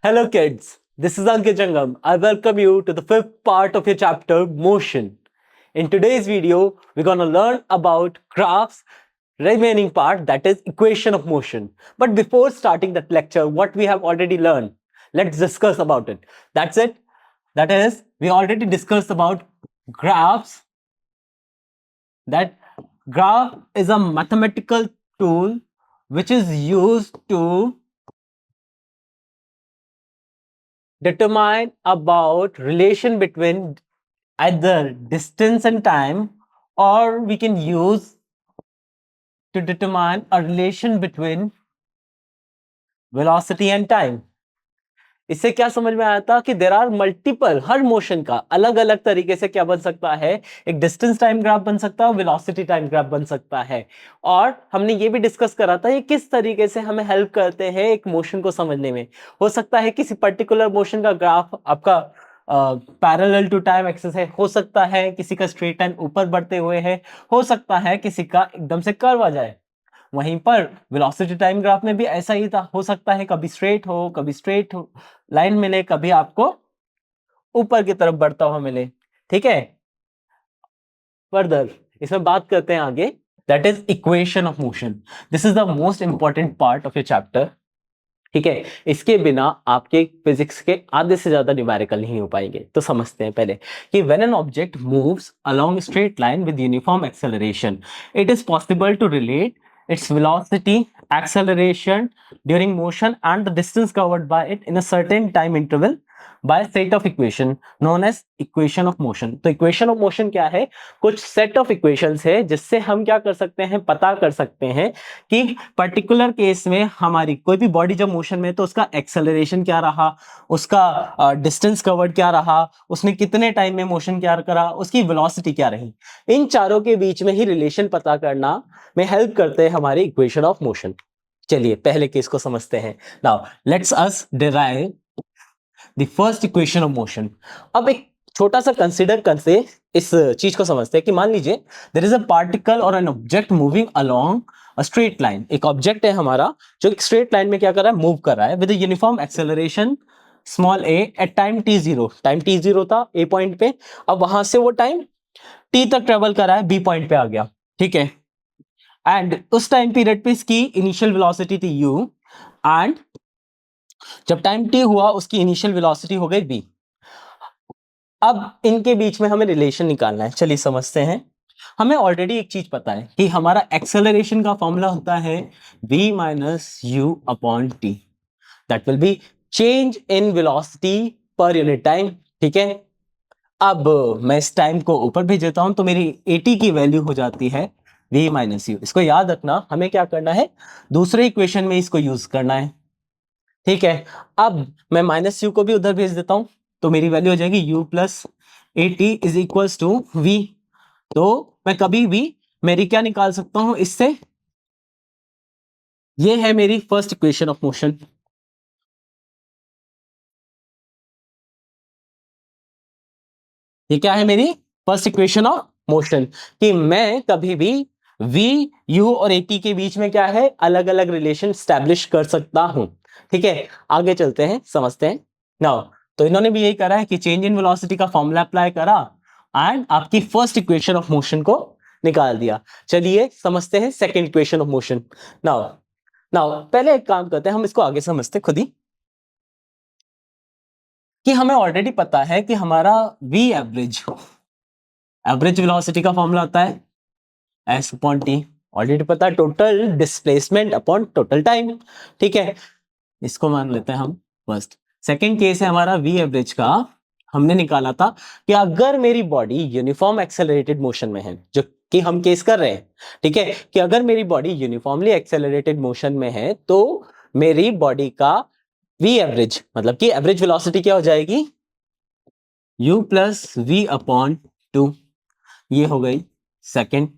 Hello kids, this is Ankit Jangam. I welcome you to the fifth part of your chapter, Motion. In today's video, we're gonna learn about graphs, remaining part that is equation of motion. But before starting that lecture, what we have already learned, let's discuss about it. That's it. That is, we already discussed about graphs. That graph is a mathematical tool which is used to determine about relation between either distance and time, or we can use to determine a relation between velocity and time. इससे क्या समझ में आया था कि there are multiple, हर motion का अलग अलग तरीके से क्या बन सकता है, एक डिस्टेंस टाइम ग्राफ बन सकता है, वेलोसिटी टाइम ग्राफ बन सकता है। और हमने ये भी डिस्कस करा था ये किस तरीके से हमें हेल्प करते हैं एक मोशन को समझने में। हो सकता है किसी पर्टिकुलर मोशन का ग्राफ आपका पैरेलल टू टाइम एक्सिस है, हो सकता है किसी का स्ट्रेट लाइन ऊपर बढ़ते हुए है, हो सकता है किसी का एकदम से कर्व आ जाए। वहीं पर वेलोसिटी टाइम ग्राफ में भी ऐसा ही था, हो सकता है कभी स्ट्रेट हो लाइन मिले, कभी आपको ऊपर की तरफ बढ़ता हुआ मिले। ठीक है, फर्दर इसमें बात करते हैं आगे, that is equation of motion. This is the most important part of your chapter. ठीक है, इसके बिना आपके फिजिक्स के आधे से ज्यादा न्यूमेरिकल नहीं हो पाएंगे। तो समझते हैं पहले कि when an object moves along straight line with uniform acceleration, it is possible to relate its velocity, acceleration during motion and the distance covered by it in a certain time interval by a set of equation known as equation of motion। तो equation of motion क्या है? कुछ set of equations है जिससे हम क्या कर सकते हैं, पता कर सकते हैं कि पर्टिकुलर केस में हमारी कोई भी बॉडी जब मोशन में तो उसका एक्सेलरेशन क्या रहा, उसका डिस्टेंस कवर्ड क्या रहा, उसने कितने टाइम में मोशन क्या करा, उसकी वेलोसिटी क्या रही। इन चारों के बीच में ही रिलेशन पता करना में हेल्प करते हैं हमारे इक्वेशन ऑफ मोशन। चलिए पहले केस को समझते हैं। Now let's us derive the first equation of motion. अब एक छोटा सा कंसीडर करके इस चीज को समझते हैं कि मान लीजिए देयर इज अ पार्टिकल और an object moving along a straight line. एक ऑब्जेक्ट है हमारा जो एक स्ट्रेट लाइन में क्या कर रहा है, मूव कर रहा है with uniform acceleration small a at time t0। Time t0 था a पॉइंट पे, अब वहां से वो टाइम t तक ट्रेवल कर रहा है, b पॉइंट पे आ गया। ठीक है, एंड उस टाइम पीरियड पे इसकी इनिशियल वेलोसिटी थी u, एंड जब टाइम t हुआ उसकी इनिशियल वेलोसिटी हो गई v। अब इनके बीच में हमें रिलेशन निकालना है। चलिए समझते हैं। हमें ऑलरेडी एक चीज पता है कि हमारा एक्सेलरेशन का फॉर्मूला होता है v minus you upon T, that will B change in velocity per unit time. ठीक है, अब मैं इस टाइम को ऊपर भेज देता हूं तो मेरी at की वैल्यू हो जाती है v माइनस यू। इसको याद रखना, हमें क्या करना है, दूसरे इक्वेशन में इसको यूज करना है। ठीक है, अब मैं माइनस यू को भी उधर भेज देता हूं तो मेरी वैल्यू हो जाएगी u plus at is equals to v। तो मैं कभी भी मेरी क्या निकाल सकता हूं इससे, ये है मेरी फर्स्ट इक्वेशन ऑफ मोशन। ये क्या है, मेरी फर्स्ट इक्वेशन ऑफ मोशन, कि मैं कभी भी v, u और at के बीच में क्या है, अलग अलग रिलेशन स्टैब्लिश कर सकता हूं। ठीक है, आगे चलते हैं, समझते हैं। नाउ तो इन्होंने भी यही करा है कि चेंज इन वेलोसिटी का फॉर्मूला अप्लाई करा एंड आपकी फर्स्ट इक्वेशन ऑफ मोशन को निकाल दिया। चलिए समझते हैं second equation of motion. Now now पहले एक काम करते हैं, हम इसको आगे समझते खुद ही, कि हमें ऑलरेडी पता है कि हमारा v एवरेज, एवरेज वेलोसिटी का फॉर्मूला होता है s अपॉन टी। ऑलरेडी पता है total displacement upon total time. ठीक है, इसको मान लेते हैं हम फर्स्ट। सेकंड केस है हमारा v एवरेज का, हमने निकाला था कि अगर मेरी बॉडी यूनिफॉर्म एक्सेलरेटेड मोशन में है, जो कि हम केस कर रहे हैं। ठीक है, कि अगर मेरी बॉडी यूनिफॉर्मली एक्सेलरेटेड मोशन में है तो मेरी बॉडी का v एवरेज मतलब कि एवरेज वेलोसिटी क्या हो जाएगी, u plus v upon two. ये हो गई सेकंड।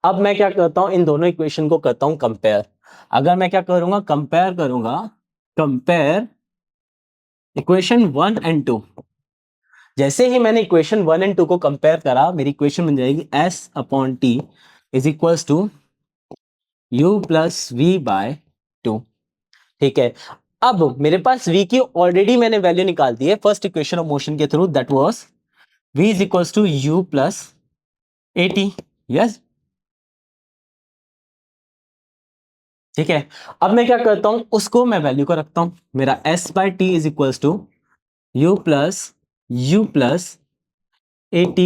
अब मैं क्या करता हूं, इन दोनों इक्वेशन को करता हूं कंपेयर। अगर मैं क्या करूंगा, कंपेयर करूंगा, कंपेयर इक्वेशन 1 एंड 2। जैसे ही मैंने इक्वेशन 1 एंड 2 को कंपेयर करा, मेरी इक्वेशन बन जाएगी s upon t is equals to u plus v by two. ठीक है, अब मेरे पास v की ऑलरेडी मैंने वैल्यू निकाल दी है फर्स्ट इक्वेशन ऑफ मोशन के through, that was v is equals to u plus at। Yes, ठीक है। अब मैं क्या करता हूं, उसको मैं वैल्यू को रखता हूं, मेरा s by t is equals to u plus at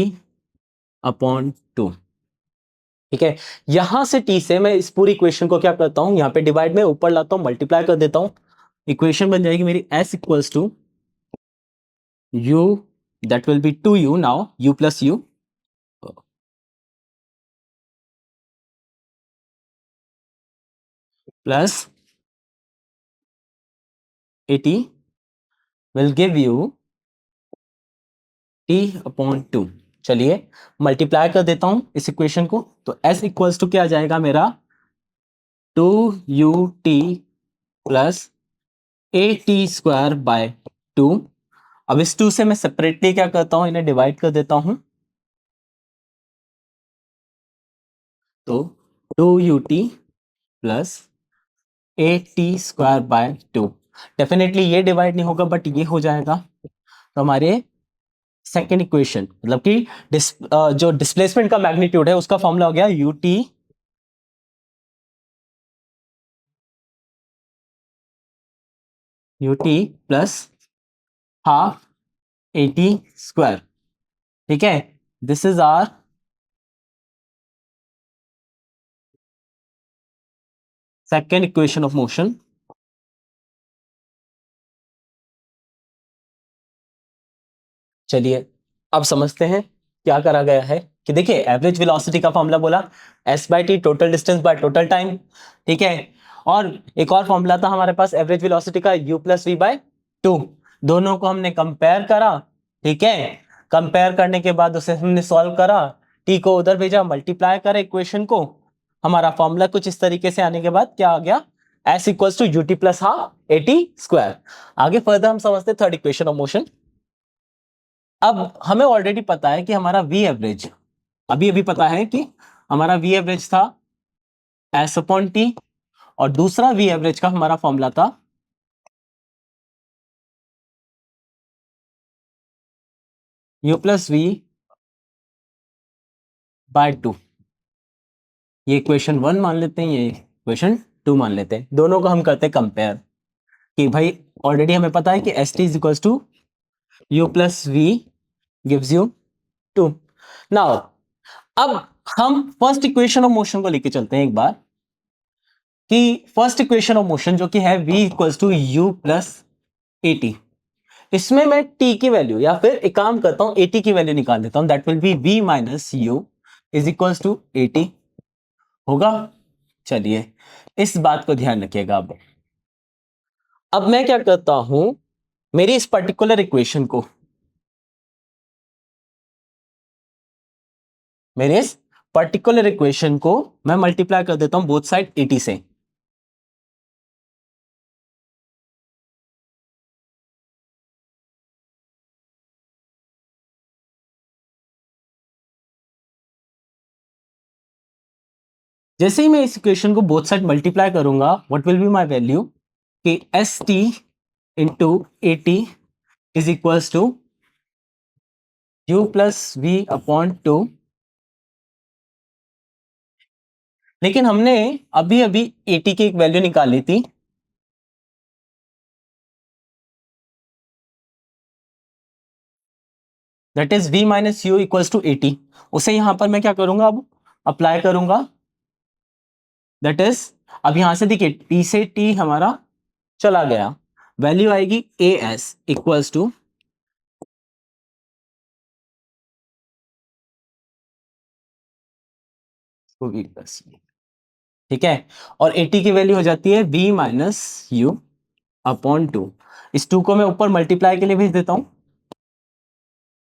upon 2। ठीक है, यहां से t से मैं इस पूरी इक्वेशन को क्या करता हूं, यहां पे डिवाइड में ऊपर लाता हूं, मल्टीप्लाई कर देता हूं, इक्वेशन बन जाएगी मेरी s equals to u, that will be 2u, now u plus u plus 80 will give you t upon 2। चलिए मल्टीप्लाई कर देता हूं इस इक्वेशन को, तो s इक्वल्स टू क्या आ जाएगा मेरा 2ut plus a T square by 2। अब इस 2 से मैं सेपरेटली क्या करता हूं, इन्हें डिवाइड कर देता हूं, तो 2ut plus a T square by 2। Definitely ये डिवाइड नहीं होगा बट ये हो जाएगा। तो हमारे सेकेंड इक्वेशन मतलब कि जो डिस्प्लेसमेंट का मैग्नीट्यूड है उसका फॉर्मूला हो गया u t plus half a t square. ठीक है, this is our second equation of motion. चलिए अब समझते हैं क्या करा गया है कि देखिए एवरेज वेलोसिटी का फॉर्मूला बोला s by t, total distance by total time. ठीक है, और एक और फॉर्मूला था हमारे पास एवरेज वेलोसिटी का u प्लस वी बाय 2। दोनों को हमने कंपेयर करा। ठीक है, कंपेयर करने के बाद उसे हमने सॉल्व करा, t को उधर भेजा, मल्टीप्लाई करा इक्वेशन को, हमारा फॉर्मूला कुछ इस तरीके से आने के बाद क्या आ गया, s equals to u t plus half a t square. आगे फर्दर हम समझते थर्ड इक्वेशन ऑफ मोशन। अब हमें ऑलरेडी पता है कि हमारा वी एवरेज, अभी अभी पता है कि हमारा वी एवरेज था एस अपॉन टी, और दूसरा वी एवरेज का हमारा फॉर्मूला था यू प्लस वी बाय 2। ये इक्वेशन 1 मान लेते हैं, ये इक्वेशन 2 मान लेते हैं, दोनों को हम करते हैं कंपेयर कि भाई ऑलरेडी हमें पता है कि s t is equal to u plus v gives you 2। Now अब हम फर्स्ट इक्वेशन ऑफ मोशन को लेके चलते हैं एक बार, कि फर्स्ट इक्वेशन ऑफ मोशन जो कि है v equals to u plus a t, इसमें मैं t की वैल्यू या फिर एक काम करता हूं at की वैल्यू निकाल देता हूं, that will be v minus u is equals to at होगा। चलिए इस बात को ध्यान रखिएगा। अब मैं क्या करता हूं, मेरी इस पर्टिकुलर इक्वेशन को, मेरे इस पर्टिकुलर इक्वेशन को मैं मल्टीप्लाई कर देता हूं बोथ साइड 80 से। जैसे ही मैं इस इक्वेशन को बोथ साइड मल्टीप्लाई करूंगा, what will be my value कि s t into a t is equals to u plus v upon 2। लेकिन हमने अभी अभी ए टी की एक वैल्यू निकाली थी, that is v minus u equals to 80। उसे यहां पर मैं क्या करूंगा, अब अप्लाई करूंगा, दैट इज अब यहां से देखिए t से t हमारा चला गया, वैल्यू आएगी a s equals to v plus. ठीक है, और 80 की वैल्यू हो जाती है v माइनस यू अपॉन 2। इस 2 को मैं ऊपर मल्टीप्लाई के लिए भेज देता हूं,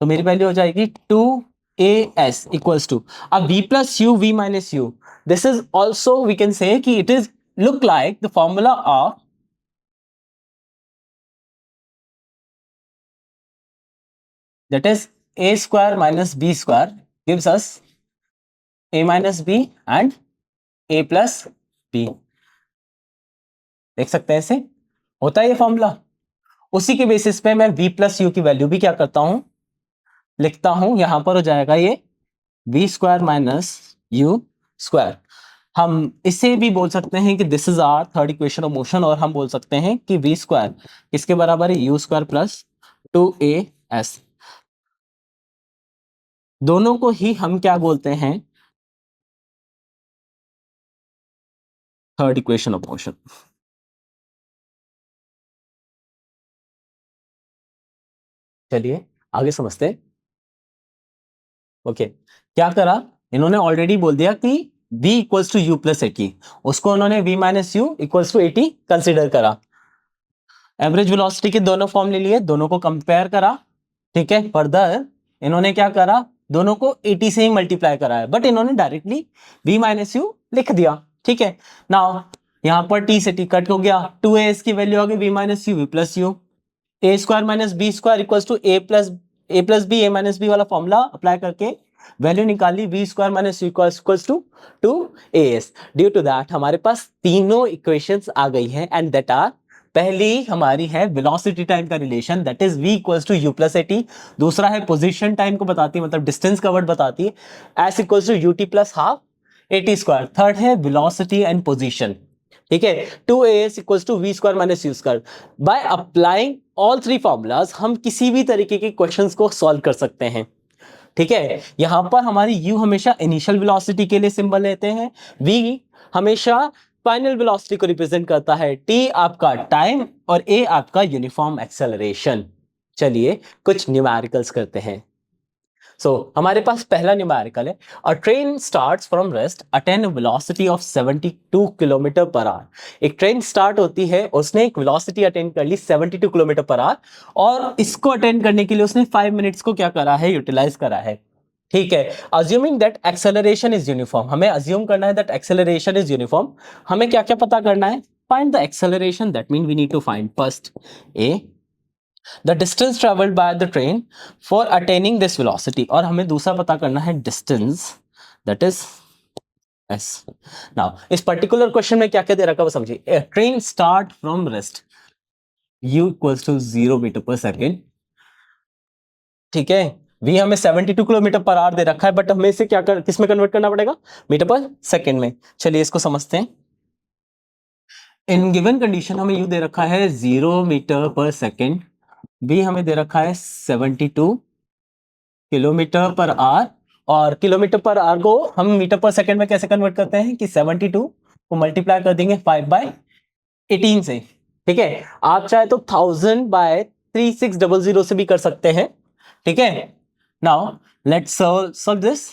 तो मेरी वैल्यू हो जाएगी 2 ए एस इक्वल्स टू, अब v plus u v minus u, this is also we can say कि it is look like the formula of that is a square minus b square gives us a minus b and a plus b। देख सकते हैं इसे, होता है ये formula. उसी के बेसिस पे मैं v प्लस यू की वैल्यू भी क्या करता हूं, लिखता हूं। यहां पर हो जाएगा ये v square minus u square. हम इसे भी बोल सकते हैं कि this is our third equation of motion, और हम बोल सकते हैं कि v स्क्वायर किसके बराबर है, यू स्क्वायर प्लस 2as। दोनों को ही हम क्या बोलते हैं, थर्ड इक्वेशन ऑफ मोशन। चलिए आगे समझते हैं। ओके, क्या करा इन्होंने, ऑलरेडी बोल दिया कि v equals to u plus a t, उसको उन्होंने v minus u equals to a t consider करा। एवरेज वेलोसिटी के दोनों फॉर्म ले लिए, दोनों को कंपेयर करा। ठीक है, फर्दर इन्होंने क्या करा, दोनों को 80 से ही मल्टीप्लाई करा है, बट इन्होंने डायरेक्टली v माइनस यू लिख दिया। ठीक है, नाउ यहां पर t से t कट हो गया, 2a की वैल्यू आ गई v minus u v plus u, a square minus b square equals to a plus b, a minus b वाला फॉर्मूला अप्लाई करके वैल्यू निकाली, v square minus u equals to a s. Due to that हमारे पास तीनों equations आ गई हैं, and that are, पहली हमारी है वेलोसिटी टाइम का relation, that is v equals to u plus a t. दूसरा है पोजीशन टाइम को बताती है, मतलब डिस्टेंस कवर्ड बताती है, s equals to u t plus half a t square. Third है वेलोसिटी एंड पोजीशन। ठीक है, 2as equals to v square minus u square. By applying all three formulas हम किसी भी तरीके के क्वेश्चंस को सॉल्व कर सकते हैं। ठीक है, यहां पर हमारी u हमेशा इनिशियल वेलोसिटी के लिए सिंबल लेते हैं, v हमेशा फाइनल वेलोसिटी को रिप्रेजेंट करता है, t आपका टाइम और a आपका यूनिफॉर्म एक्सेलरेशन। चलिए कुछ न्यूमेरिकल्स करते हैं। हमारे पास पहला न्यूमेरिकल है, अ train starts from rest attain velocity of 72 kilometre per our. एक ट्रेन स्टार्ट होती है, उसने एक वेलोसिटी अटेन कर ली 72 किलोमीटर पर आवर, और इसको अटेन करने के लिए उसने 5 मिनट्स को क्या करा है, यूटिलाइज करा है। ठीक है, assuming that acceleration is uniform, हमें अज्यूम करना है दैट एक्सेलरेशन इज यूनिफॉर्म। हमें क्या क्या पता करना है, find the acceleration, that mean we need to find first a the distance traveled by the train for attaining this velocity, और हमें दूसरा पता करना है distance, that is s। now इस पर्टिकुलर क्वेश्चन में क्या क्या दे रखा है वो समझिए। Train start from rest, u equals to 0 metre per second. ठीक है, v हमें 72 किलोमीटर पर आवर दे रखा है, बट हमें इसे क्या कर, किस में कन्वर्ट करना पड़ेगा, मीटर पर सेकेंड में। चलिए इसको समझते हैं। इन गिवन कंडीशन हमें u दे रखा है 0 मीटर पर सेकेंड, v हमें दे रखा है 72 किलोमीटर पर आवर, और किलोमीटर पर आवर को हम मीटर पर सेकंड में कैसे कन्वर्ट करते हैं कि 72 को मल्टीप्लाई कर देंगे 5/18 से। ठीक है, आप चाहे तो 1000/3600 से भी कर सकते हैं। ठीक है, now let's solve this.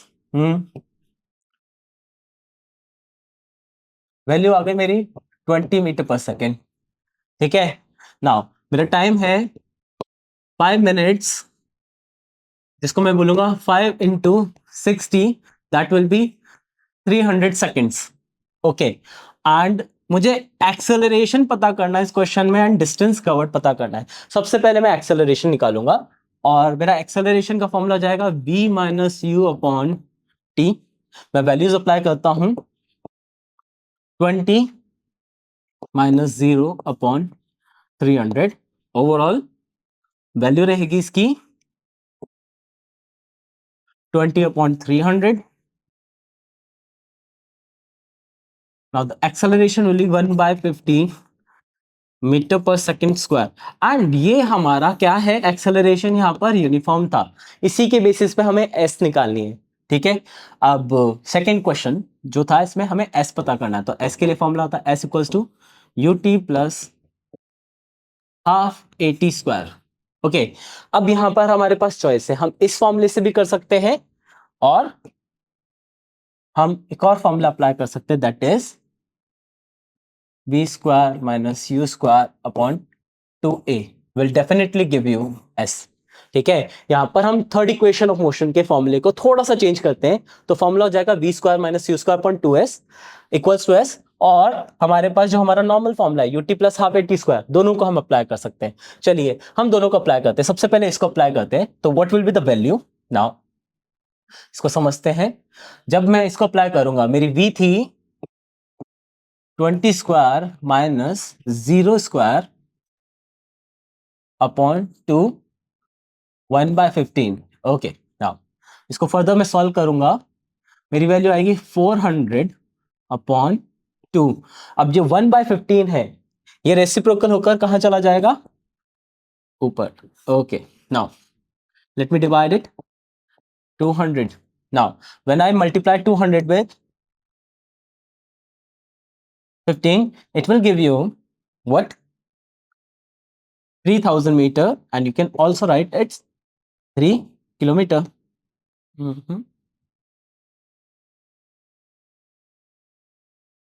Value आ गई मेरी 20 मीटर पर सेकेंड। ठीक है, नाउ मेरा टाइम है 5 मिनट्स, जिसको मैं बोलूंगा 5 into 60, that will B 300 seconds. Okay, and मुझे एक्सेलरेशन पता करना है इस क्वेश्चन में, एंड डिस्टेंस कवर्ड पता करना है। सबसे पहले मैं एक्सेलरेशन निकालूंगा, और मेरा एक्सेलरेशन का फॉर्मूला जाएगा v minus you upon T. मैं वैल्यूज अप्लाई करता हूं, 20 माइनस 0 अपॉन 300। ओवरऑल वैल्यू रहेगी इसकी 20 upon 300। Now the acceleration will be 1/50 metre per second square, and ये हमारा क्या है, एक्सेलरेशन यहाँ पर यूनिफॉर्म था, इसी के बेसिस पे हमें एस निकालनी है। ठीक है, अब सेकेंड क्वेश्चन जो था इसमें हमें एस पता करना है, तो एस के लिए फॉर्मूला होता है s equals to u t plus half a t square. Okay, अब यहां पर हमारे पास चॉइस है, हम इस फॉर्मूले से भी कर सकते हैं, और हम एक और फॉर्मूला अप्लाई कर सकते हैं, that is v square minus u square upon 2a will definitely give you s। ठीक है, यहां पर हम थर्ड इक्वेशन ऑफ मोशन के फॉर्मूले को थोड़ा सा चेंज करते हैं, तो फॉर्मूला हो जाएगा v square minus u square upon 2s equals to s, और हमारे पास जो हमारा नॉर्मल फॉर्मूला है ut plus half a t square, दोनों को हम अप्लाई कर सकते हैं। चलिए हम दोनों को अप्लाई करते हैं, सबसे पहले इसको अप्लाई करते हैं, तो what will be the value. Now इसको समझते हैं। जब मैं इसको अप्लाई करूंगा, मेरी v थी 20 square minus 0 square upon 2 1/15। Okay, now इसको फर्दर मैं सॉल्व करूंगा, मेरी वैल्यू आएगी 400 अपॉन 2। अब जो 1/15 है ये रेसिप्रोकल होकर कहां चला जाएगा, ऊपर। Okay, now let me divide it 200। Now when I multiply 200 with 15, it will give you what, 3000 meter, and you can also write it's 3 kilometer.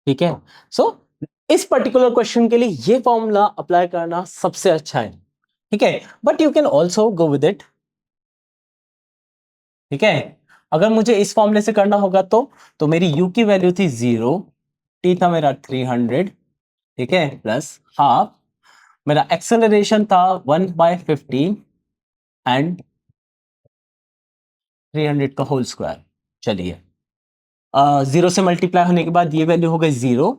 ठीक है, सो इस पर्टिकुलर क्वेश्चन के लिए ये फॉर्मूला अप्लाई करना सबसे अच्छा है, ठीक है, but you can also go with it. ठीक है, अगर मुझे इस फॉर्मूले से करना होगा तो मेरी u की वैल्यू थी 0, t था मेरा 300, ठीक है, प्लस हाफ, मेरा एक्सेलरेशन था 1/15 एंड 300 का होल स्क्वायर। चलिए, 0 से मल्टीप्लाई होने के बाद ये वैल्यू हो गई 0,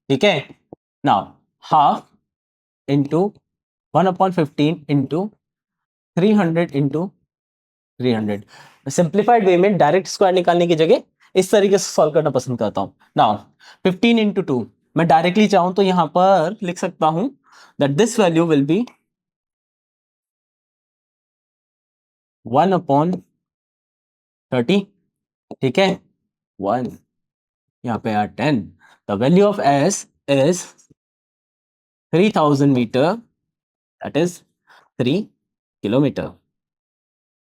ठीक है। Now half into 1/15 into 300 into 300। Simplified वे में डायरेक्ट स्क्वायर निकालने की जगह इस तरीके से सॉल्व करना पसंद करता हूं। नाउ 15 इंटू 2, मैं डायरेक्टली चाहूं तो यहां पर लिख सकता हूं that this value will be 1/30, ठीक है, 1, यहाँ पे 10। The value of s is 3000 metre, that is 3 kilometre.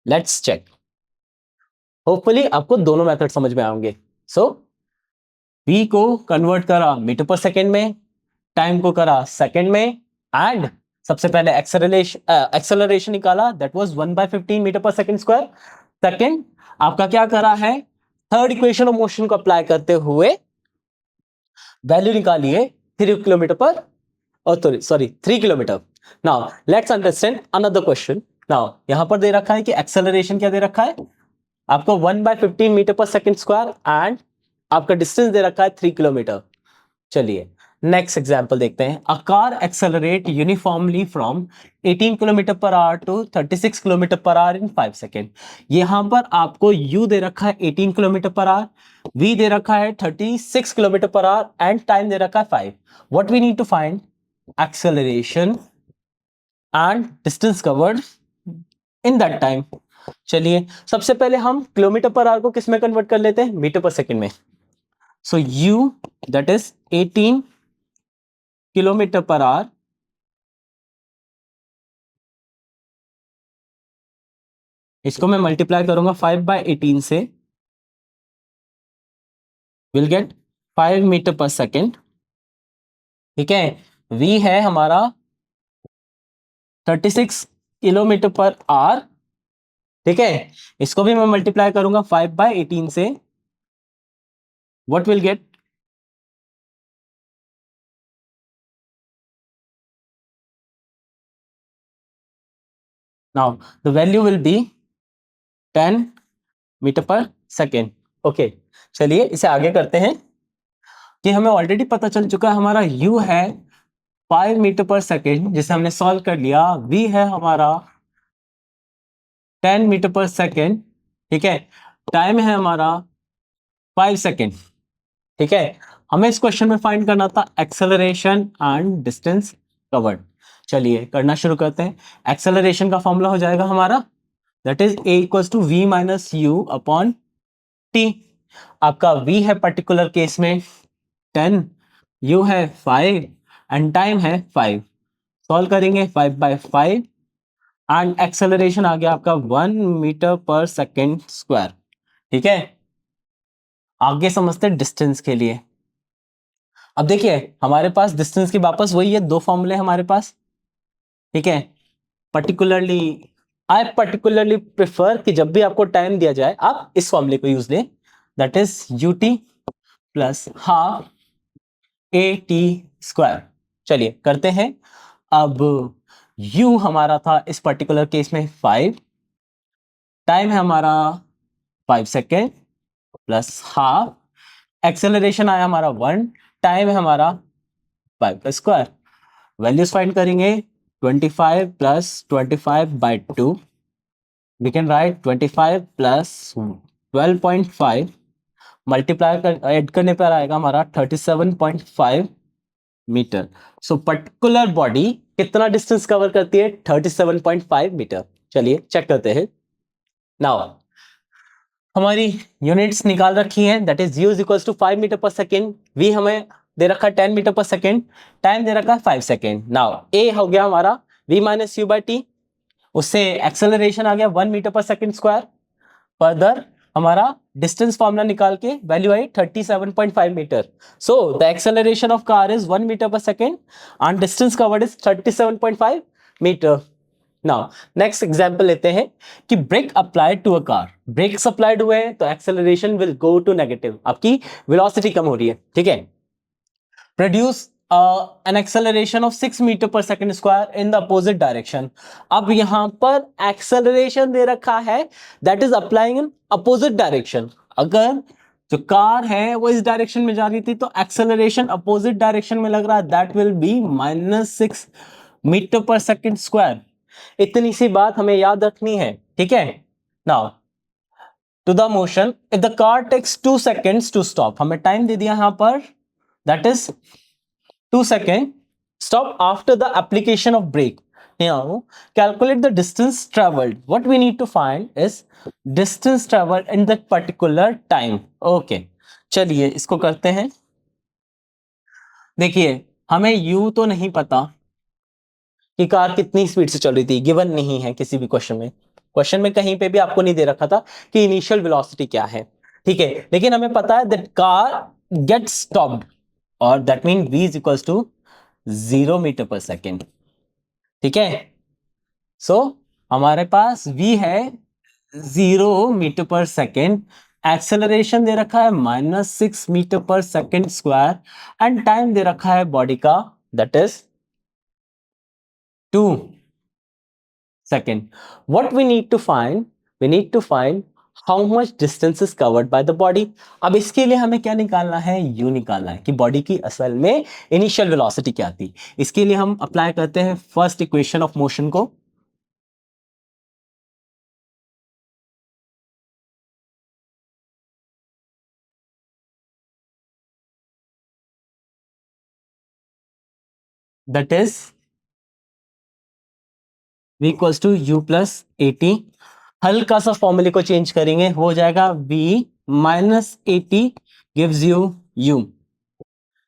Let's check, hopefully आपको दोनों मेथड समझ में आएंगे। सो v को कन्वर्ट करा मीटर पर सेकेंड में, टाइम को करा सेकेंड में, एंड सबसे पहले एक्सेलरेशन निकाला, that was 1/15 metre per second square. Second आपका क्या करा है, थर्ड इक्वेशन ऑफ मोशन को अप्लाई करते हुए वैल्यू निकालिए 3 किलोमीटर पर, और sorry 3 kilometre. Now let's understand another question. Now यहां पर दे रखा है कि एक्सेलरेशन क्या दे रखा है आपको, 1/15 metre per second square, and आपका डिस्टेंस दे रखा है 3 किलोमीटर। चलिए नेक्स्ट एग्जांपल देखते हैं। A car accelerate uniformly from 18 kilometre per hour to 36 kilometre per hour in 5 second. यहां पर आपको u दे रखा है 18 किलोमीटर पर आवर, v दे रखा है 36 kilometre per our, and time दे रखा है 5। What we need to find, acceleration and distance covered in that time. चलिए सबसे पहले हम किलोमीटर पर आवर को किस में कन्वर्ट कर लेते हैं, मीटर पर सेकेंड में। सो u that is 18 kilometre per our इसको मैं मल्टीप्लाई करूंगा 5/18 से, will get 5 metre per second, ठीक है। v है हमारा 36 किलोमीटर पर आवर, ठीक है, इसको भी मैं मल्टीप्लाई करूंगा 5/18 से, what will get, now the value will be 10 metre per second. Okay, चलिए इसे आगे करते हैं कि हमें ऑलरेडी पता चल चुका है हमारा u है 5 मीटर पर सेकेंड, जिसे हमने सॉल्व कर लिया। v है हमारा 10 मीटर पर सेकेंड, ठीक है, टाइम है हमारा 5 सेकेंड, ठीक है। हमें इस क्वेश्चन में फाइंड करना था एक्सेलरेशन एंड डिस्टेंस कवर्ड। चलिए करना शुरू करते हैं। एक्सेलरेशन का फॉर्मूला हो जाएगा हमारा, that is a equals to v minus u upon t। आपका v है पर्टिकुलर केस में 10, u है 5 एंड टाइम है 5। सॉल्व करेंगे 5/5 एंड एक्सेलरेशन आ गया आपका 1 मीटर पर सेकेंड स्क्वायर, ठीक है। आगे समझते हैं डिस्टेंस के लिए। अब देखिए हमारे पास डिस्टेंस की वापस वही है, दो फॉर्मूले हमारे पास, ठीक है। पर्टिकुलरली आई पर्टिकुलरली प्रेफर कि जब भी आपको टाइम दिया जाए आप इस फॉर्मूले को यूज लें, that is ut plus half at square. चलिए करते हैं। अब u हमारा था इस पर्टिकुलर केस में 5, टाइम है हमारा 5 सेकेंड, प्लस हाफ, एक्सेलरेशन आया हमारा 1, टाइम है हमारा 5 का स्क्वायर। वैल्यूज फाइंड करेंगे 25 plus 25 by 2, we can write 25 plus 12.5 multiply कर ऐड करने पर आएगा हमारा 37.5 मीटर। सो पर्टिकुलर बॉडी कितना डिस्टेंस कवर करती है? 37.5 मीटर। चलिए चेक करते हैं। नाउ हमारी यूनिट्स निकाल रखी हैं, that is u is equal to 5 metre per second, v हमें दे रखा है 10 मीटर पर सेकेंड, टाइम दे रखा है 5 सेकेंड। नाउ a हो गया हमारा v minus u by t, उससे एक्सेलरेशन आ गया 1 metre per second square. Further हमारा डिस्टेंस फॉर्मूला निकाल के वैल्यू आई 37.5 metre. So the acceleration of car is 1 metre per second and distance covered is 37.5 metre. Now next example लेते हैं कि brake applied to a car, brakes applied हुए हैं तो acceleration will go to negative, आपकी velocity कम हो रही है, ठीक है। Produce an acceleration of 6 metre per second square in the opposite direction. अब यहां पर एक्सेलरेशन दे रखा है that is applying in opposite direction. अगर जो कार है वो इस डायरेक्शन में जा रही थी तो एक्सेलरेशन अपोजिट डायरेक्शन में लग रहा है, that will be -6 metre per second square. इतनी सी बात हमें याद रखनी है, ठीक है। Now to the motion, if the car takes 2 seconds to stop, हमें टाइम दे दिया यहां पर that is 2 seconds, stop after the application of brake. Now calculate the distance traveled. What we need to find is distance traveled in that particular time. Okay, चलिए इसको करते हैं। देखिए हमें u तो नहीं पता कि कार कितनी स्पीड से चल रही थी, गिवन नहीं है किसी भी क्वेश्चन में, क्वेश्चन में कहीं पे भी आपको नहीं दे रखा था कि इनिशियल वेलोसिटी क्या है, ठीक है। लेकिन हमें पता है दैट कार गेट स्टॉप्ड और that mean v is equals to 0 metre per second, ठीक है। सो हमारे पास v है 0 मीटर पर सेकेंड, एक्सेलरेशन दे रखा है -6 metre per second square and time दे रखा है बॉडी का that is 2 second. What we need to find, we need to find how much distance is covered by the body. अब इसके लिए हमें क्या निकालना है? u निकालना है कि बॉडी की असल में इनिशियल वेलोसिटी क्या थी। इसके लिए हम अप्लाई करते हैं फर्स्ट इक्वेशन ऑफ मोशन को। That is v equals to u plus AT। हल्का सा फॉर्मूले को चेंज करेंगे, हो जाएगा v minus AT gives you u।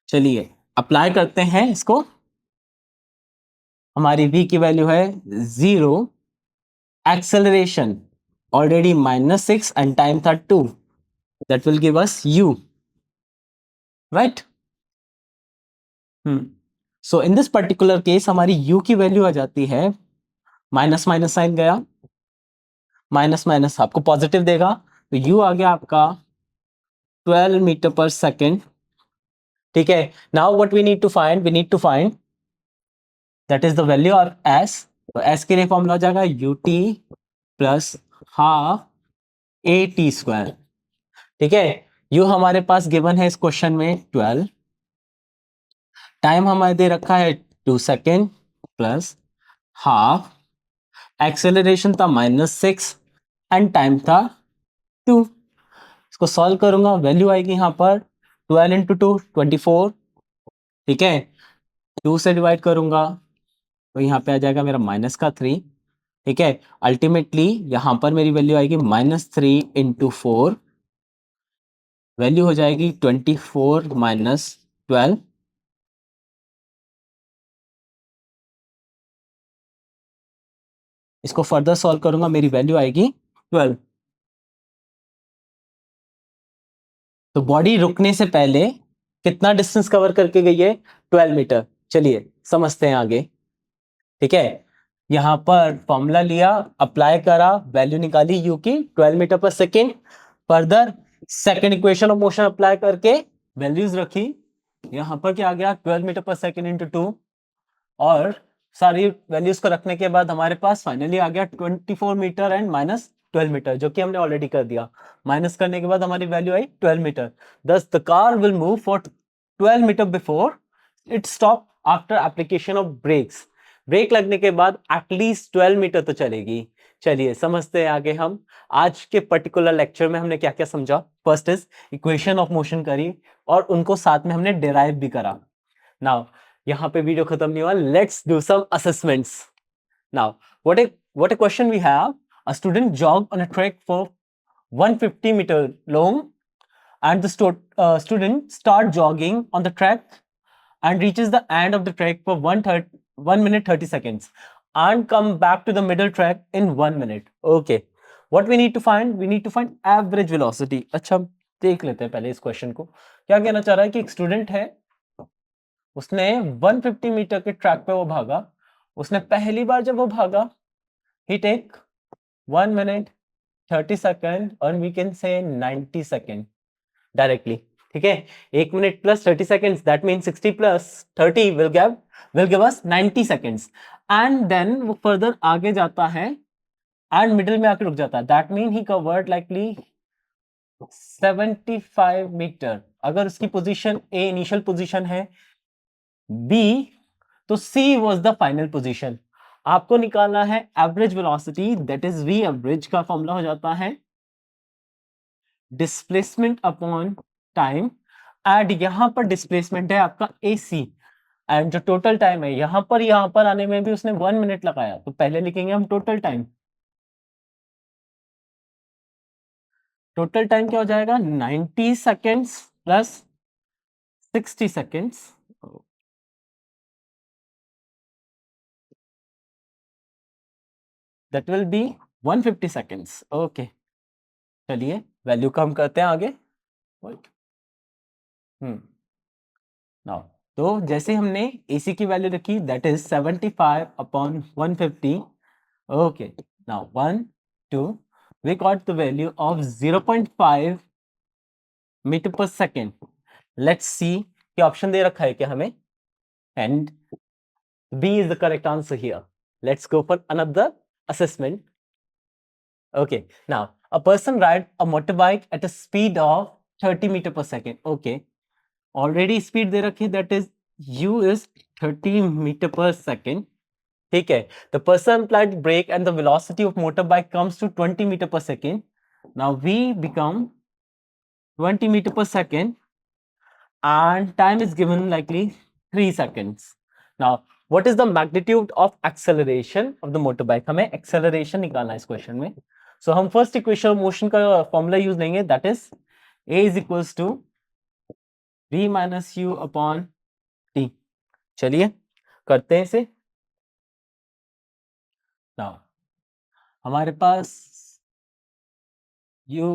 चलिए अप्लाई करते हैं इसको। हमारी v की वैल्यू है 0, एक्सेलरेशन ऑलरेडी -6 एंड टाइम था 2, that will give us u, right. So in this particular case हमारी u की वैल्यू आ जाती है, माइनस माइनस साइन गया, माइनस माइनस आपको पॉजिटिव देगा, तो u आ गया आपका 12 मीटर पर सेकेंड, ठीक है। Now what we need to find, we need to find that is the value of s। तो s के लिए फॉर्मूला हो जाएगा ut plus half AT square, ठीक है। u हमारे पास गिवन है इस क्वेश्चन में 12, टाइम हमारे दे रखा है 2 सेकेंड प्लस हाफ, एक्सेलरेशन था -6 एंड टाइम था 2। इसको सॉल्व करूंगा, वैल्यू आएगी यहां पर 12 इंटू 2 24, ठीक है। 2 से डिवाइड करूंगा तो यहाँ पे आ जाएगा मेरा -3, ठीक है। अल्टीमेटली यहां पर मेरी वैल्यू आएगी -3 इंटू 4, वैल्यू हो जाएगी 24 माइनस 12। इसको फर्दर सॉल्व करूंगा, मेरी वैल्यू आएगी 12। तो बॉडी रुकने से पहले कितना डिस्टेंस कवर करके गई है? 12 मीटर। चलिए समझते हैं आगे, ठीक है। यहां पर फॉर्मूला लिया, अप्लाई करा, वैल्यू निकाली u की 12 metre per second. Further second equation of motion apply करके वैल्यूज रखी, यहां पर क्या आ गया 12 मीटर पर सेकेंड इंटू 2, और सारी वैल्यूज को रखने के बाद हमारे पास फाइनली आ गया 24 मीटर एंड -12 मीटर, जो कि हमने ऑलरेडी कर दिया। माइनस करने के बाद हमारी वैल्यू आई 12 metre. Thus the car will move for 12 metre before it stop after application of brakes. Brake लगने के बाद एटलीस्ट 12 मीटर तो चलेगी। चलिए समझते हैं आगे हम। आज के पर्टिकुलर लेक्चर में हमने क्या क्या समझा। First is equation of motion करी और उनको साथ में हमने डिराइव भी करा। नाउ यहाँ पे वीडियो खत्म नहीं हुआ, let's do some assessments. Now what a question we have. A student jogged on a track for 150 meter long, and the student start jogging on the track and reaches the end of the track for 1 minute 30 seconds and come back to the middle track in 1 minute. Okay, what we need to find? We need to find average velocity. अच्छा देख लेते हैं पहले इस question को। क्या कहना चाह रहा है कि एक स्टूडेंट है, उसने 150 मीटर के ट्रैक पे वो भागा। उसने पहली बार जब वो भागा, he take 1 minute 30 सेकेंड और we can say 90 second directly. ठीक है, 1 minute plus 30 seconds, that mean 60 plus 30 will give us 90 seconds. And then वो फर्दर आगे जाता है एंड मिडिल में आके रुक जाता है, that mean he covered likely 75 metre. अगर उसकी पोजीशन ए इनिशियल पोजीशन है, बी तो C was the final position. आपको निकालना है average velocity, that is v average का फॉर्मूला हो जाता है डिस्प्लेसमेंट अपॉन टाइम। एंड यहां पर डिस्प्लेसमेंट है आपका AC, एंड जो टोटल टाइम है यहां पर आने में भी उसने 1 मिनट लगाया, तो पहले लिखेंगे हम टोटल टाइम। टोटल टाइम क्या हो जाएगा, 90 seconds plus 60 seconds, that will B 150 seconds. Okay, चलिए वैल्यू कम करते हैं आगे। नाउ तो जैसे हमने AC की वैल्यू रखी, that is 75 upon 150। Okay, now 1 2 we got the value of 0.5 metre per second. Let's see कि ऑप्शन दे रखा है क्या हमें, and B is the correct answer here. Let's go for another assessment. Okay, now a person ride a motorbike at a speed of 30 meter per second. Okay, already speed दे रखी, that is u is 30 metre per second. ठीक है, the person applied brake and the velocity of motor bike comes to 20 metre per second. Now v become 20 metre per second and time is given likely 3 seconds. Now what is the magnitude of acceleration of the motorbike? हमें acceleration निकालना है इस question में। सो हम first equation of motion का formula use लेंगे, that is a is equals to v minus you upon T. चलिए करते हैं इसे। नाउ हमारे पास u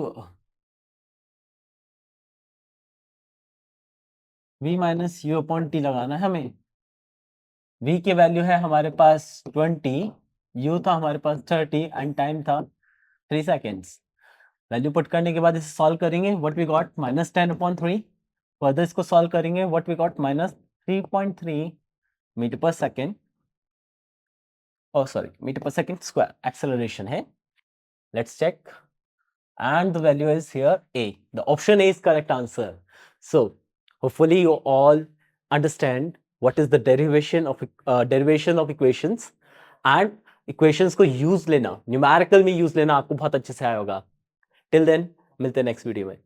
v minus you upon T लगाना है हमें। v की वैल्यू है हमारे पास 20, u था हमारे पास 30 एंड टाइम था 3 सेकेंड्स। वैल्यू पुट करने के बाद इसे सॉल्व करेंगे, व्हाट वी गॉट -10/3। फर्दर इसको सॉल्व करेंगे, what we got -3.3 metre per second, oh sorry, metre per second square acceleration है। Let's check, and the value is here A. The option A is correct answer. So hopefully you all understand what is the derivation of equations, and equations को use लेना, numerical में use लेना आपको बहुत अच्छे से आया होगा। Till then मिलते हैं next video में।